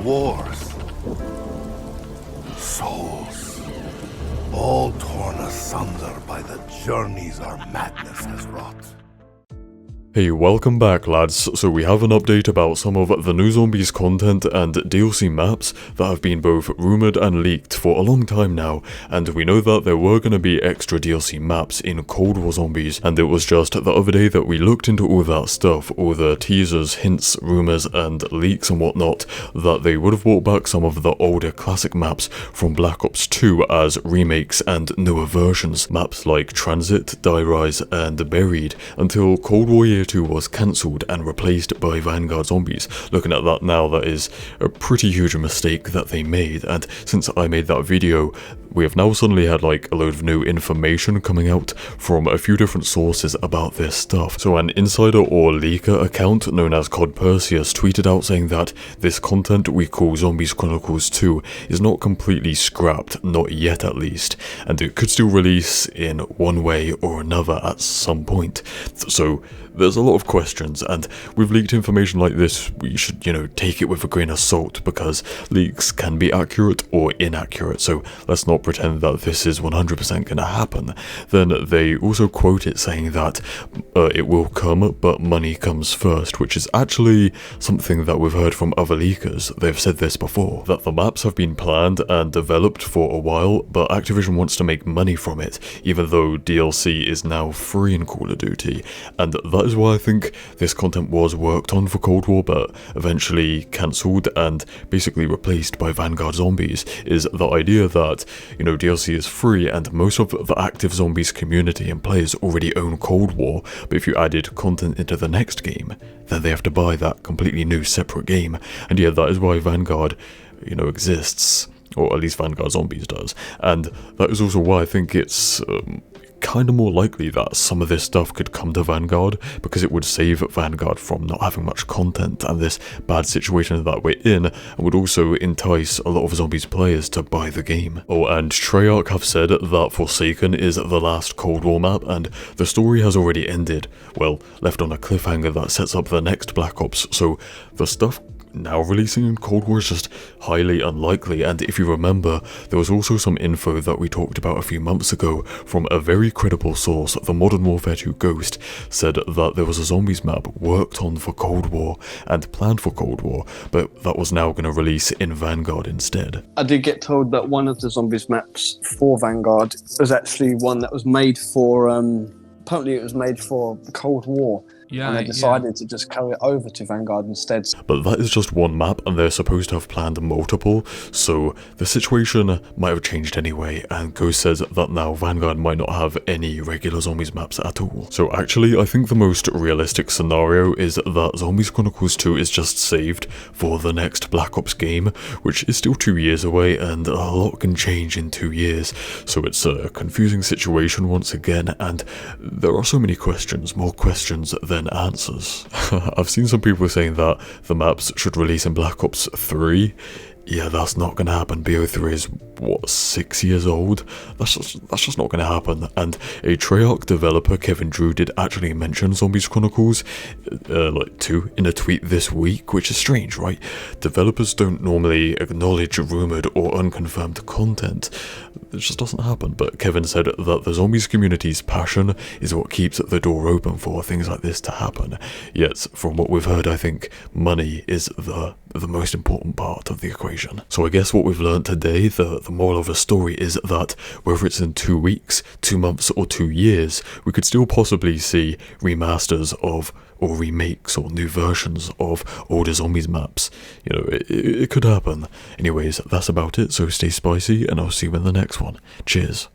wars. Souls, all torn asunder by the journeys our madness has wrought. Hey, welcome back lads. So we have an update about some of the new Zombies content and DLC maps that have been both rumoured and leaked for a long time now, and we know that there were going to be extra DLC maps in Cold War Zombies, and it was just the other day that we looked into all that stuff, all the teasers, hints, rumours and leaks and whatnot, that they would have brought back some of the older classic maps from Black Ops 2 as remakes and newer versions, maps like Transit, Die Rise and Buried, until Cold War Year 2 was cancelled and replaced by Vanguard Zombies. Looking at that now, that is a pretty huge mistake that they made, and since I made that video, we have now suddenly had like a load of new information coming out from a few different sources about this stuff. So an insider or leaker account known as Cod Perseus tweeted out saying that this content we call Zombies Chronicles 2 is not completely scrapped, not yet at least, and it could still release in one way or another at some point. So there's a lot of questions, and with leaked information like this, we should, take it with a grain of salt, because leaks can be accurate or inaccurate, so let's not pretend that this is 100% going to happen. Then they also quote it saying that it will come, but money comes first, which is actually something that we've heard from other leakers. They've said this before, that the maps have been planned and developed for a while, but Activision wants to make money from it, even though DLC is now free in Call of Duty, and that is why I think this content was worked on for Cold War but eventually cancelled and basically replaced by Vanguard Zombies, is the idea that, DLC is free and most of the active Zombies community and players already own Cold War, but if you added content into the next game, then they have to buy that completely new separate game, and yeah, that is why Vanguard, exists, or at least Vanguard Zombies does, and that is also why I think it's kind of more likely that some of this stuff could come to Vanguard, because it would save Vanguard from not having much content and this bad situation that we're in, and would also entice a lot of Zombies players to buy the game. Oh, and Treyarch have said that Forsaken is the last Cold War map, and the story has already ended, well, left on a cliffhanger that sets up the next Black Ops, so the stuff now releasing in Cold War is just highly unlikely. And if you remember, there was also some info that we talked about a few months ago from a very credible source. The Modern Warfare 2 Ghost said that there was a Zombies map worked on for Cold War and planned for Cold War, but that was now going to release in Vanguard instead. I did get told that one of the Zombies maps for Vanguard was actually one that was made for, apparently it was made for Cold War. Yeah, and they decided to just carry it over to Vanguard instead. But that is just one map, and they're supposed to have planned multiple, so the situation might have changed anyway, and Ghost says that now Vanguard might not have any regular Zombies maps at all. So actually, I think the most realistic scenario is that Zombies Chronicles 2 is just saved for the next Black Ops game, which is still 2 years away, and a lot can change in 2 years, so it's a confusing situation once again, and there are so many questions, more questions than answers. I've seen some people saying that the maps should release in Black Ops 3. Yeah, that's not going to happen. BO3 is, 6 years old? That's just not going to happen. And a Treyarch developer, Kevin Drew, did actually mention Zombies Chronicles 2 in a tweet this week, which is strange, right? Developers don't normally acknowledge rumoured or unconfirmed content. It just doesn't happen. But Kevin said that the Zombies community's passion is what keeps the door open for things like this to happen. Yet, from what we've heard, I think money is the most important part of the equation. So I guess what we've learned today, the moral of the story, is that whether it's in 2 weeks, 2 months or 2 years, we could still possibly see remasters of, or remakes or new versions of older Zombies maps. It could happen. Anyways, that's about it, so stay spicy and I'll see you in the next one. Cheers.